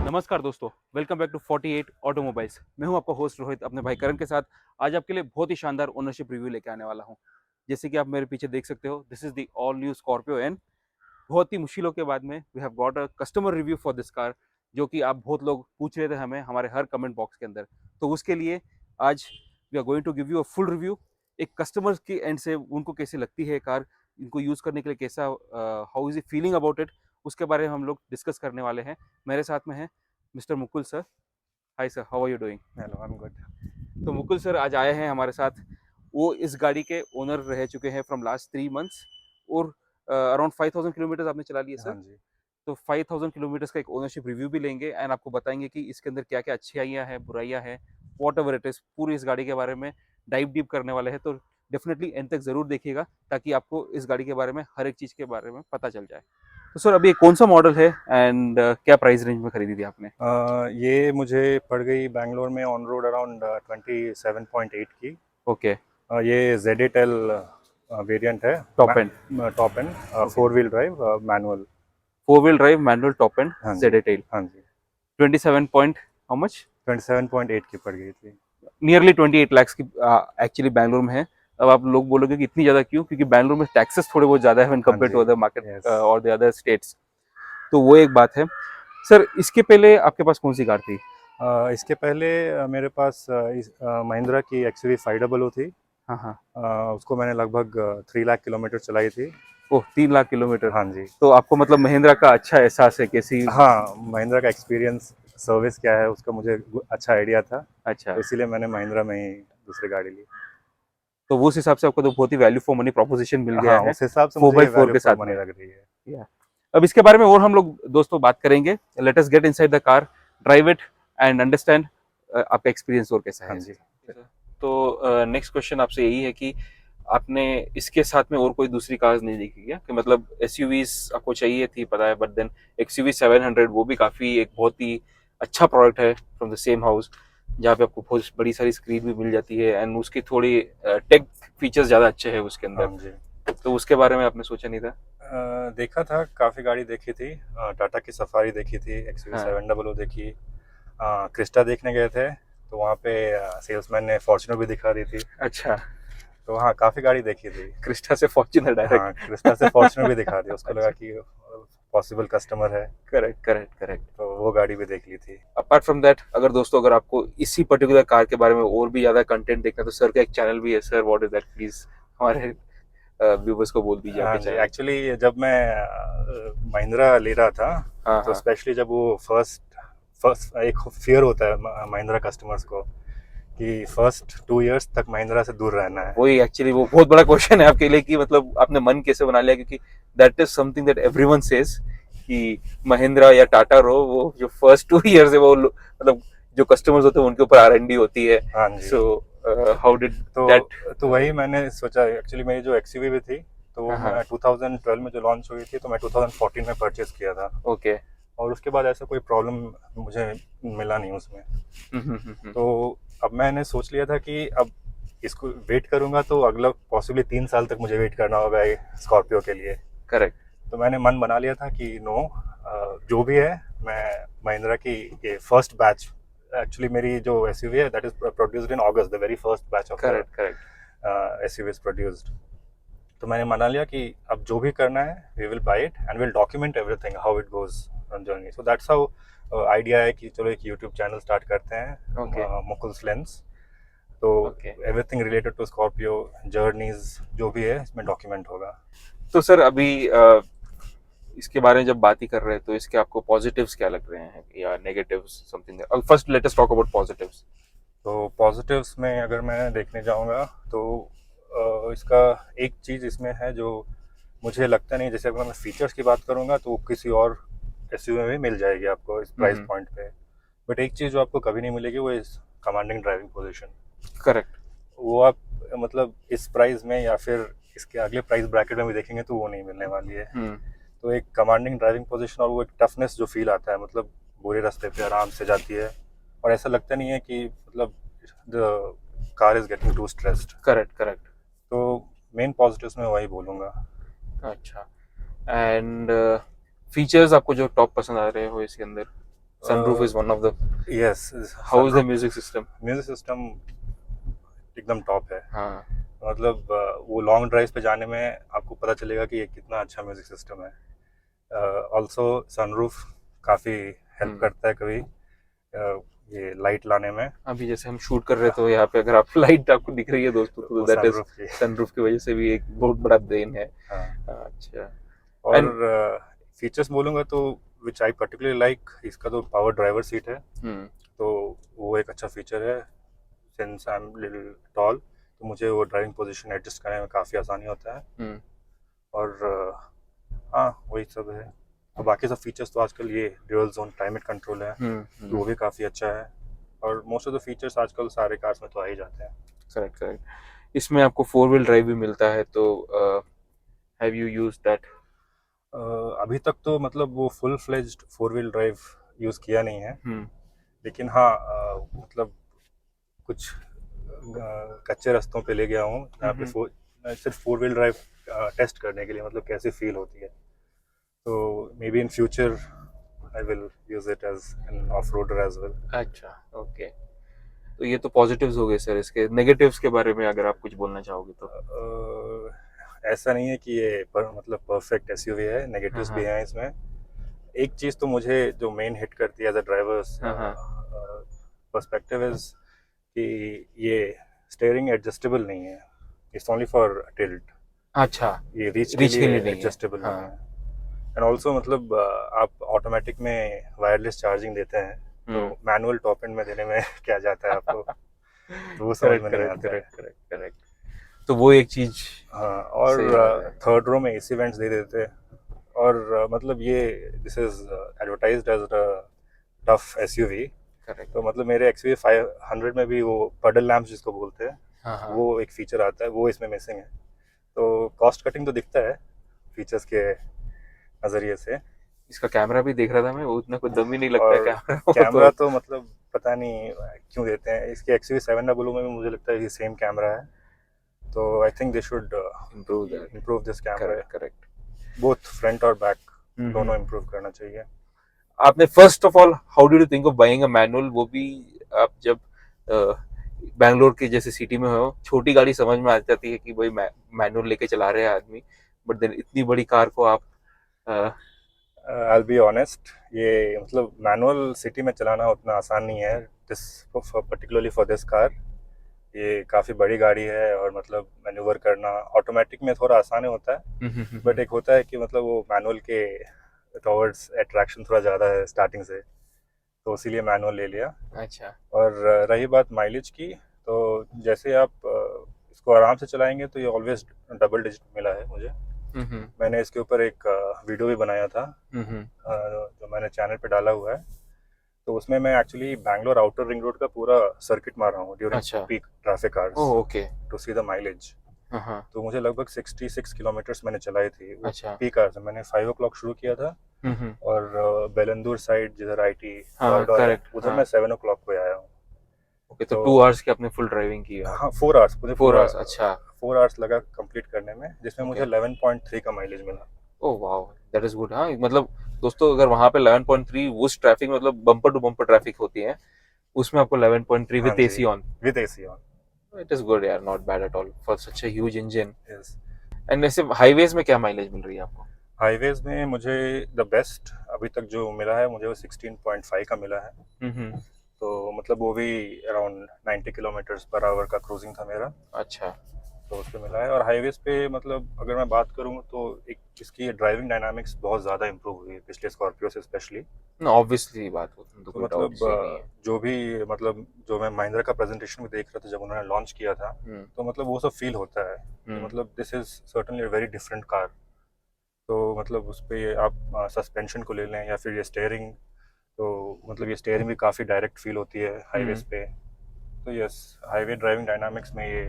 नमस्कार दोस्तों, welcome back to 48 automobiles. मैं हूं आपका होस्ट रोहित, अपने भाई करण के साथ आज आपके लिए बहुत ही शानदार ओनरशिप रिव्यू लेके आने वाला हूं। जैसे कि आप मेरे पीछे देख सकते हो, this is the all new Scorpio N. बहुत ही मुश्किलों के बाद में we have got a customer review for this car, जो कि आप बहुत लोग पूछ रहे थे हमें हमारे हर कमेंट बॉक्स के अंदर। तो उसके लिए आज we are going to give you a full review. एक कस्टमर के एंड से उनको कैसे लगती है कार, इनको यूज़ करने के लिए कैसा, how is E feeling about it, उसके बारे में हम लोग डिस्कस करने वाले हैं। मेरे साथ में है Mister Mukul sir. Hi sir, how are you doing? Hello, I am good. तो मुकुल सर आज आए हैं हमारे साथ। वो इस गाड़ी के ओनर रह चुके हैं फ्रॉम लास्ट 3 मंथ्स, और अराउंड 5000 किलोमीटर आपने चला लिया सर। हाँ जी। तो 5000 किलोमीटर्स का एक ओनरशिप रिव्यू भी लेंगे एंड आपको बताएंगे कि इसके अंदर क्या क्या अच्छाइयाँ हैं, बुराइयाँ हैं, वॉट एवर इट इज़, पूरी इस गाड़ी के बारे में डाइव डीप करने वाले हैं। तो डेफिनेटली एंड तक ज़रूर देखिएगा, ताकि आपको इस गाड़ी के बारे में हर एक चीज़ के बारे में पता चल जाए। तो सर अभी कौन सा मॉडल है एंड क्या प्राइस रेंज में खरीदी थी आपने? ये मुझे पड़ गई बैंगलोर में ऑन रोड अराउंड 27.8 की। ओके। ये ZTL वेरिएंट है। Top and. Top and okay. 4 wheel drive manual. Four wheel drive manual top and हाँ जी। Z tell. हाँ जी। 27 पॉइंट हाउ मच? 27.8 की पड़ गई थी। नियरली 28 लाख की एक्चुअली बैंगलोर में है। अब आप लोग बोलोगे कि इतनी ज़्यादा क्यों, क्योंकि बैंगलोर में टैक्सेस थोड़े बहुत ज़्यादा है व्हेन हाँ कंपेयर जी। To other market yes. और द अदर स्टेट्स। तो वो एक बात है। सर इसके पहले आपके पास कौन सी कार थी? इसके पहले मेरे पास महिंद्रा की XUV 500 थी। हाँ हाँ। उसको मैंने लगभग 3 लाख किलोमीटर चलाई थी। ओह, 3 लाख किलोमीटर। हाँ जी। तो आपको मतलब महिंद्रा का अच्छा एहसास है कैसी? हाँ, महिंद्रा का एक्सपीरियंस, सर्विस क्या है उसका मुझे अच्छा आइडिया था। अच्छा। तो इसीलिए मैंने महिंद्रा में ही दूसरी गाड़ी ली। तो उस हिसाब से आपको तो बहुत ही वैल्यू फॉर मनी प्रोपोजिशन मिल गया हाँ, है उस हिसाब से फोर मुझे बाई ये फोर वैल्यू के फॉर साथ मनी में। लग रही है। या अब इसके बारे में और हम लोग दोस्तों बात करेंगे। Let us get inside the car, drive it and understand आपका एक्सपीरियंस और कैसा है हाँ जी। इसका। तो नेक्स्ट क्वेश्चन आपसे यही है कि आपने इसके साथ में और कोई दूसरी कार्स नहीं देखी क्या, कि मतलब एसयूवीज आपको चाहिए थी पता है, बट देन एक्सयूवी 700 वो भी काफी एक बहुत ही अच्छा प्रोडक्ट है फ्रॉम द सेम हाउस, जहाँ पे आपको बहुत बड़ी सारी स्क्रीन भी मिल जाती है एंड उसकी थोड़ी टेक फीचर्स ज्यादा अच्छे हैं उसके हाँ अंदर। जी। तो उसके बारे में आपने सोचा नहीं था? देखा था, काफ़ी गाड़ी देखी थी। टाटा की सफारी देखी थी, XUV हाँ। 700 देखी। क्रिस्टा देखने गए थे, तो वहाँ पे सेल्समैन ने फॉर्च्यूनर भी दिखा दी थी। अच्छा। तो हाँ, काफ़ी गाड़ी देखी थी। क्रिस्टा से फॉर्च्यूनर हाँ, डायरेक्ट। क्रिस्टा से फॉर्च्यूनर भी दिखा दी, उसको लगा अच्छा। कि पॉसिबल कस्टमर है। Correct correct correct. तो वो गाड़ी भी देख ली थी। अपार्ट फ्रॉम दैट, अगर दोस्तों अगर आपको इसी पर्टिकुलर कार के बारे में और भी ज्यादा कंटेंट देखना है, तो सर का एक चैनल भी है। Sir what is that, please हमारे व्यूवर्स को बोल दीजिए हाँ आपके जी, चैनल। एक्चुअली जब मैं महिंद्रा ले रहा था, हाँ तो हाँ। स्पेशली जब वो फर्स्ट फर्स्ट एक फियर होता है महिंद्रा कस्टमर्स को कि फर्स्ट 2 इयर्स तक महिंद्रा से दूर रहना है। वही एक्चुअली वो बहुत बड़ा क्वेश्चन है आपके लिए कि मतलब आपने मन कैसे बना लिया, क्योंकि that is something that everyone says कि महिंद्रा या टाटा रो, वो जो फर्स्ट 2 इयर्स है वो मतलब जो कस्टमर्स होते हैं उनके ऊपर आर&डी होती है। हाँ जी। So how did that? तो वही मैंने सोचा, एक्चुअली मेरी जो XUV भी थी, तो वो हाँ हाँ। मैं 2012 में जो लॉन्च हुई थी, तो मैं 2014 में परचेज किया था। ओके। और उसके बाद ऐसा कोई प्रॉब्लम मुझे मिला नहीं उसमें। हम्म। तो अब मैंने सोच लिया था कि अब इसको वेट करूंगा तो अगला पॉसिबली 3 साल तक मुझे वेट करना होगा स्कॉर्पियो के लिए। करेक्ट। तो मैंने मन बना लिया था कि नो, जो भी है, मैं महिंद्रा की ये फर्स्ट बैच, एक्चुअली मेरी जो SUV है that is produced in August, the very first batch of the correct correct. SUV is produced. तो मैंने मना लिया कि अब जो भी करना है we will buy it and will document everything how it goes on journey. So that's how idea है कि चलो एक यूट्यूब चैनल स्टार्ट करते हैं, ओके मुकुल्स लेंस। तो okay. Everything related to Scorpio journeys जो भी है इसमें डॉक्यूमेंट होगा। तो सर अभी इसके बारे में जब बात ही कर रहे हैं, तो इसके आपको पॉजिटिव्स क्या लग रहे हैं या negatives something? First let us talk about positives. तो पॉजिटिव्स में अगर मैं देखने जाऊंगा तो इसका एक चीज़ इसमें है जो मुझे लगता नहीं, जैसे अगर मैं फीचर्स की बात करूंगा तो किसी और SUV में भी मिल जाएगी आपको इस प्राइस पॉइंट पे। बट एक चीज़ जो आपको कभी नहीं मिलेगी वो इस कमांडिंग ड्राइविंग पोजीशन। करेक्ट। वो आप मतलब इस प्राइस में या फिर इसके अगले प्राइस ब्रैकेट में भी देखेंगे तो वो नहीं मिलने वाली है। हम्म। तो एक कमांडिंग ड्राइविंग पोजीशन और वो एक टफनेस जो फील आता है, मतलब बुरे रास्ते पे आराम से जाती है, और ऐसा लगता नहीं है कि मतलब the car is getting to stressed. Correct correct. तो मेन पॉजिटिव्स में वही बोलूँगा। अच्छा। एंड फीचर्स आपको जो टॉप पसंद आ रहे हो इसके अंदर? Sunroof is one of the. Yes, How is the music system? Music system एकदम टॉप है। हाँ. मतलब वो लॉन्ग ड्राइव पे जाने में आपको पता चलेगा कि ये कितना अच्छा म्यूजिक सिस्टम है। ऑल्सो सनरूफ काफ़ी हेल्प करता है कभी ये लाइट लाने में। अभी जैसे हम शूट कर रहे थे तो यहाँ पे अगर आप लाइट आपको दिख रही है दोस्तों तो वो दैट इज सनरूफ की। सनरूफ की वजह से भी एक बहुत बड़ा देन है. हाँ। अच्छा. और And फीचर्स बोलूँगा तो विच आई पर्टिकुलरली लाइक, इसका तो पावर ड्राइवर सीट है, तो वो एक अच्छा फीचर है। Since I am little tall तो मुझे वो ड्राइविंग पोजीशन एडजस्ट करने में काफ़ी आसानी होता है। और हाँ वही सब है। तो बाकी सब फीचर्स तो आजकल ये ड्यूअल जोन क्लाइमेट कंट्रोल है, तो वो भी काफ़ी अच्छा है। और मोस्ट ऑफ द फीचर्स आजकल सारे कार्स में तो आ ही जाते हैं। Correct correct. इसमें आपको 4 व्हील ड्राइव भी मिलता है तो हैव यू यूज्ड दैट? अभी तक तो मतलब वो full fledged 4 wheel drive use किया नहीं है, लेकिन हाँ मतलब कुछ कच्चे रास्तों पे ले गया हूँ जहाँ पे सिर्फ 4 व्हील ड्राइव टेस्ट करने के लिए, मतलब कैसी फील होती है। तो maybe in future I will use it as an off roader as well. अच्छा. ओके. तो ये तो पॉजिटिव्स हो गए सर. इसके नेगेटिव्स के बारे में अगर आप कुछ बोलना चाहोगे तो. ऐसा नहीं है कि ये मतलब परफेक्ट एसयूवी है, नेगेटिव्स भी हैं इसमें। एक चीज़ तो मुझे जो मेन हिट करती है as a driver's perspective is कि ये स्टीयरिंग एडजस्टेबल नहीं है, इट्स ओनली फॉर टिल्ट। अच्छा. ये रीच रीच के के लिए लिए नहीं है. एडजस्टेबल नहीं हाँ. है। एंड ऑल्सो मतलब आप ऑटोमेटिक में वायरलेस चार्जिंग देते हैं, तो मैनुअल टॉप एंड में देने में क्या जाता है आपको, तो वो समझ में नहीं आता है। करेक्ट. तो वो एक चीज. हाँ, और थर्ड रो में एसी वेंट्स दे देते हैं। और मतलब ये this is advertised as a tough SUV. Correct. तो मतलब मेरे एक्सवी 500 में भी वो पडल लैम्प्स जिसको बोलते हैं, हाँ. वो एक फीचर आता है, वो इसमें मिसिंग है। तो कॉस्ट कटिंग तो दिखता है फीचर्स के नज़रिए से। इसका कैमरा भी देख रहा था मैं, वो उतना कोई दम ही नहीं लगता है और कैमरा तो मतलब पता नहीं क्यों देते हैं। इसके एक्सवी 700 में भी मुझे लगता है ये सेम कैमरा है, तो I think they should improve this camera. Correct. Both front और बैक दोनों इम्प्रूव करना चाहिए। आपने first of all how did you think of buying a manual? वो भी आप जब बैंगलोर के जैसे सिटी में हो, छोटी गाड़ी समझ में आ जाती है कि भाई मैनुअल लेके चला रहे हैं आदमी, बट देन इतनी बड़ी कार को आप I'll be honest, ये मतलब मैनुअल सिटी में चलाना उतना आसान नहीं है, this particularly for this car. ये काफ़ी बड़ी गाड़ी है और मतलब मैन्यूवर करना ऑटोमेटिक में थोड़ा आसान होता है, बट एक होता है कि मतलब वो मैनुअल के टॉवर्ड्स अट्रैक्शन थोड़ा ज़्यादा है स्टार्टिंग से, तो इसीलिए मैनुअल ले लिया। अच्छा. और रही बात माइलेज की, तो जैसे आप इसको आराम से चलाएंगे तो ये ऑलवेज डबल डिजिट मिला है मुझे। मैंने इसके ऊपर एक वीडियो भी बनाया था जो मैंने चैनल पे डाला हुआ है। तो उसमें मैं actually Bangalore outer ring road का पूरा सर्किट मार रहा हूँ during peak traffic hours okay. To see the mileage. तो मुझे लगभग 66 किलोमीटर्स मैंने चलाई थी अच्छा. पीक आवर्स में। मैंने 5 o'clock शुरू किया था, और बेलंदूर साइड जिधर IT करेक्ट. उधर मैं 7 o'clock पे आया हूँ। ओके. तो 2 आवर्स की आपने फुल ड्राइविंग की है? हाँ 4 आवर्स, मुझे 4 आवर्स. अच्छा. 4 आवर्स लगा कंप्लीट करने में, जिसमें मुझे 11.3 का माइलेज मिला। Oh wow, that is good. हाँ मतलब दोस्तों अगर वहां पे 11.3 उस ट्रैफिक मतलब बम्पर टू बम्पर ट्रैफिक होती है, उसमें आपको 11.3 with AC on. With AC on, it is good यार, not bad at all for such a huge engine. Yes. And वैसे हाईवेज में क्या माइलेज मिल रही है आपको? हाईवेज में मुझे द बेस्ट अभी तक जो मिला है मुझे वो 16.5 का मिला है। तो मतलब वो भी अराउंड 90 किलोमीटर्स पर आवर का क्रूजिंग था मेरा। अच्छा. तो उस पर मिला है। और हाईवेज पे मतलब अगर मैं बात करूँ तो एक इसकी ड्राइविंग डायनामिक्स बहुत ज़्यादा इंप्रूव हुई है पिछले स्कॉर्पियो से स्पेशली। ना ऑब्वियसली बात हो तो तो कोई मतलब डाउट ही नहीं है. जो भी मतलब जो मैं महिंद्रा का प्रेजेंटेशन में देख रहा था जब उन्होंने लॉन्च किया था, तो मतलब वो सब फील होता है कि मतलब this is certainly very different car. तो मतलब उस पर आप सस्पेंशन को ले लें या फिर ये स्टेयरिंग, तो मतलब ये स्टेयरिंग भी काफ़ी डायरेक्ट फील होती है हाईवेज पे। तो यस, हाईवे ड्राइविंग डायनामिक्स में ये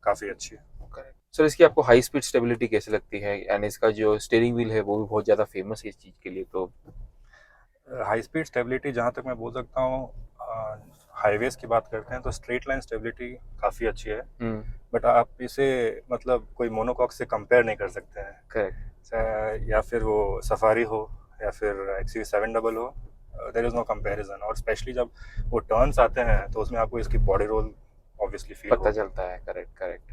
काफ़ी अच्छी है। करेक्ट. सर इसकी आपको हाई स्पीड स्टेबिलिटी कैसे लगती है? एंड इसका जो स्टीयरिंग व्हील है वो भी बहुत ज़्यादा फेमस है इस चीज़ के लिए, तो हाई स्पीड स्टेबिलिटी जहाँ तक मैं बोल सकता हूँ, हाईवेज की बात करते हैं तो स्ट्रेट लाइन स्टेबिलिटी काफ़ी अच्छी है, बट आप इसे मतलब कोई मोनोकॉक से कंपेयर नहीं कर सकते हैं। करेक्ट. या फिर वो सफारी हो या फिर XUV 700 हो, देयर इज़ नो कंपैरिजन। और स्पेशली जब वो टर्न्स आते हैं तो उसमें आपको इसकी बॉडी रोल ऑब्वियसली फील पता होगी। चलता है, correct correct.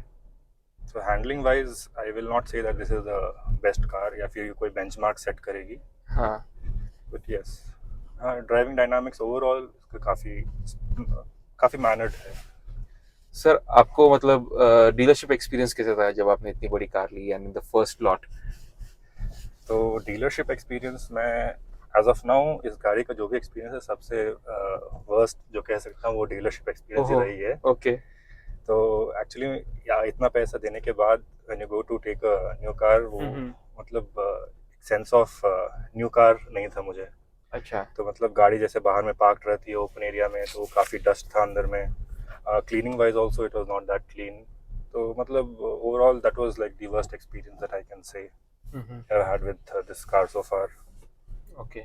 So handling wise I will not say that this is the best car या फिर ये कोई बेंचमार्क सेट करेगी, हाँ बट यस, हाँ, ड्राइविंग डायनामिक्स ओवरऑल काफ़ी काफ़ी मैनर्ड है। सर, आपको मतलब डीलरशिप एक्सपीरियंस कैसा था जब आपने इतनी बड़ी कार ली एंड द फर्स्ट लॉट? तो डीलरशिप एक्सपीरियंस में एज ऑफ नाउ इस गाड़ी का जो भी एक्सपीरियंस है सबसे वर्स्ट जो कह सकता हूँ वो डीलरशिप एक्सपीरियंस ही ओहो, रही है। ओके। तो एक्चुअली या इतना पैसा देने के बाद when you go to take a new car, वो हम्म। मतलब सेंस ऑफ न्यू कार नहीं था मुझे। अच्छा। तो मतलब गाड़ी जैसे बाहर में पार्क रहती है ओपन एरिया में, तो काफ़ी डस्ट था अंदर में। Cleaning wise also it was not that clean. तो मतलब overall that was like the worst experience that I can say hmm. I've had with this car so far. Okay,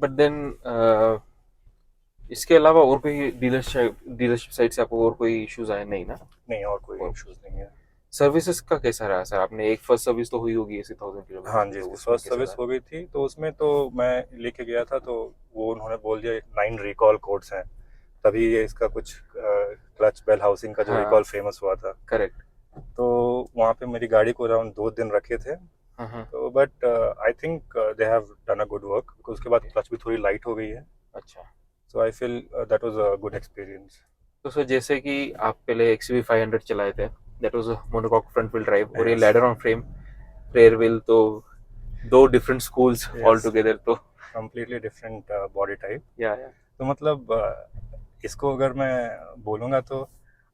but then इसके अलावा और कोई dealership side से आपको और कोई इश्यूज आए नहीं ना? नहीं, और कोई और इश्यूज नहीं है। सर्विसेज का कैसा रहा सर? आपने एक फर्स्ट सर्विस तो हुई होगी ऐसे 1000 किलोमीटर हाँ की, जी, तो इसकी उसमें फर्स्ट कैसा सर्विस था? हो गई थी, तो उसमें तो मैं लेके गया था, तो वो उन्होंने बोल दिया 9 रिकॉल कोड्स हैं, तभी ये इसका कुछ क्लच बेल हाउसिंग का जो हाँ, रिकॉल फेमस हुआ था। करेक्ट। तो वहाँ पे मेरी गाड़ी को अराउंड 2 दिन रखे थे। हाँ हाँ। तो but I think they have done a good work, because उसके बाद ओके, क्लच भी थोड़ी लाइट हो गई है। अच्छा। So I feel that was a good experience. तो सर जैसे कि आप पहले एक्सयूवी 500 चलाए थे, that was monocoque front wheel drive, और ये yes, ladder on frame rear wheel, तो दो different schools all yes, together तो। Completely different body type. या तो मतलब इसको अगर मैं बोलूँगा तो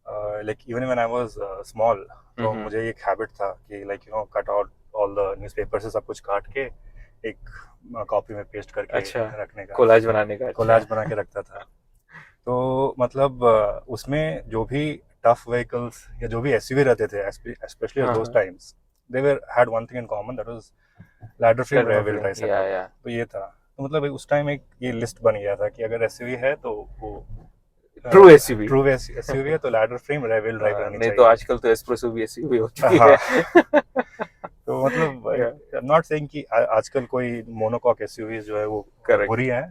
like even when I was small, तो हम्म। मुझे एक हैबिट था कि like cut out all the newspaper से सब कुछ काट के एक कॉपी में पेस्ट करके अच्छा, रखने का, कोलाज बनाने का, अच्छा। कोलाज बना के रखता था। तो मतलब उसमें जो भी टफ व्हीकल्स या जो भी एसयूवी रहते थे, स्पेशली एट हाँ दोस हाँ, times, they were had one thing in common, that was ladder frame ladder rear on wheel frame, drive setup. Yeah. तो ये था, तो मतलब उस टाइम एक ये लिस्ट बन गया था कि अगर एसयूवी है तो वो ट्रू एसयूवी। ट्रू एसयूवी है तो ladder frame rear wheel drive रहनी नहीं तो चाहिए। आजकल तो एस्प्रेसो भी एसयूवी हो चुकी हाँ, है। तो मतलब आई या, एम नॉट सेइंग कि आजकल कोई मोनोकॉक एसयूवी जो है वो करेक्ट। बुरी है,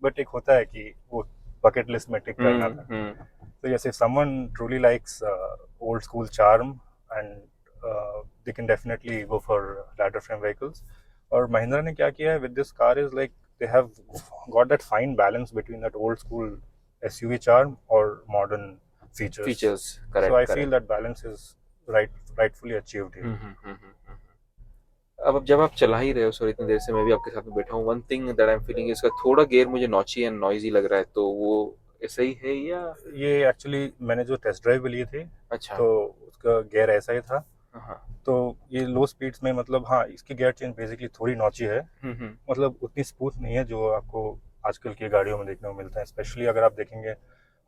बट एक होता है कि वो बकेट लिस्ट में टिक करना था। हम्म। So yes, if someone truly likes old school charm, and they can definitely go for ladder frame vehicles. और महिंद्रा ने क्या किया है with this car is like they have got that fine balance between that old school SUV charm or modern features. Features, So correct I feel correct. that balance is rightfully achieved here. अब जब आप चला ही रहे हो sir इतनी देर से, मैं भी आपके साथ में बैठा हूँ, one thing that I am feeling इसका थोड़ा गेयर मुझे नॉची एंड नॉइजी लग रहा है, तो वो ऐसा ही है या? ये एक्चुअली मैंने जो टेस्ट ड्राइव लिए थे, अच्छा। तो उसका गियर ऐसा ही था। हाँ। तो ये लो स्पीड्स में मतलब हाँ, इसकी गियर चेंज बेसिकली थोड़ी नॉची है, मतलब उतनी स्मूथ नहीं है जो आपको आजकल की गाड़ियों में देखने को मिलता है। स्पेशली अगर आप देखेंगे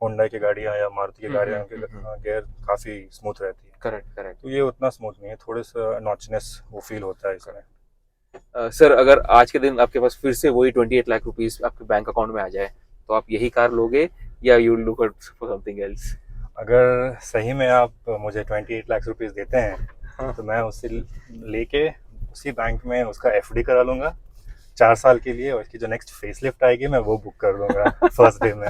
होंडा की गाड़ियाँ या मारुति की गाड़ियाँ, उनके गियर काफ़ी स्मूथ रहती है। Correct correct. तो ये उतना स्मूथ नहीं है, थोड़ा सा नॉचनेस वो फील होता है इसमें। सर अगर आज के दिन आपके पास फिर से वही 28 लाख रुपीज आपके बैंक अकाउंट में आ जाए, तो आप यही कार लोगे या you look for something else? अगर सही में आप मुझे 28 लाख रुपीज़ देते हैं, हाँ। तो मैं उससे लेके उसी बैंक में उसका एफडी करा लूँगा 4 साल के लिए, और इसकी जो नेक्स्ट फेसलिफ्ट आएगी मैं वो बुक कर दूंगा फर्स्ट डे में।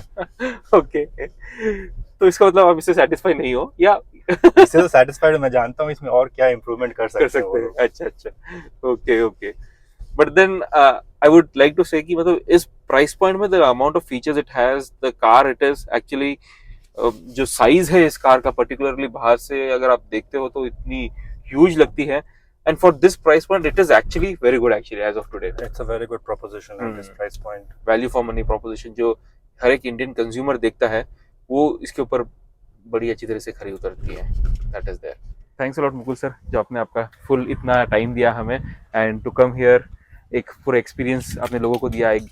ओके, तो इसका मतलब आप इससे सेटिस्फाई नहीं हो या? इससे तो सेटिस्फाइड मैं जानता हूँ इसमें और क्या इम्प्रूवमेंट कर कर सकते हैं वो सकते हैं, लोग। अच्छा अच्छा, okay okay. But then I would like to say कि मतलब इस प्राइस पॉइंट में the amount of features it has, the car it is actually, जो साइज है इस कार का पर्टिकुलरली बाहर से अगर आप देखते हो तो इतनी ह्यूज लगती है, and for this price point it is actually very good actually as of today. It's a very good proposition at this price point. Value for money proposition जो हर एक इंडियन कंज्यूमर देखता है, वो इसके ऊपर बड़ी अच्छी तरह से खरी उतरती है, that is there. Thanks a lot Mukul sir, जो आपने आपका फुल इतना टाइम दिया हमें एंड टू कम हियर, एक पूरा एक्सपीरियंस आपने लोगों को दिया। एक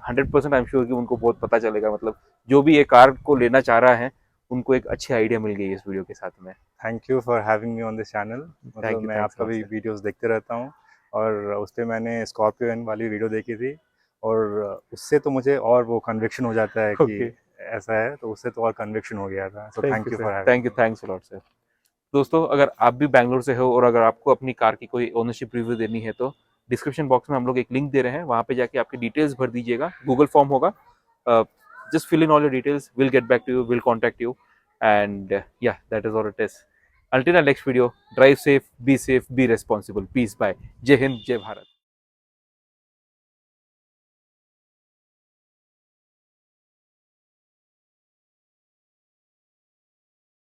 100% आई एम श्योर कि उनको बहुत पता चलेगा, मतलब जो भी ये कार को लेना चाह रहा है उनको एक अच्छी आइडिया मिल गई इस वीडियो के साथ में। Thank you for having me on this channel. मतलब थैंक यू, मैं थैंक्स आपका लॉट भी सर। वीडियोस देखते रहता हूँ, और उस पर मैंने स्कॉर्पियो एन वाली वीडियो देखी थी, और उससे तो मुझे और वो कन्विक्शन हो जाता है कि ओके, ऐसा है, तो उससे तो और कन्विक्शन हो गया था। So thank thank you you sir, for having thank you, me. Thanks lot sir. दोस्तों अगर आप भी बैंगलोर से हो और अगर आपको अपनी कार की कोई ओनरशिप रिव्यू देनी है तो डिस्क्रिप्शन बॉक्स में हम लोग एक लिंक दे रहे हैं, वहाँ पे जाके आपकी डिटेल्स भर दीजिएगा, गूगल फॉर्म होगा, just fill in all your details, we'll get back to you, we'll contact you, and yeah, that is all it is. Until our next video, drive safe, be responsible. Peace, bye. Jai Hind, Jai Bharat.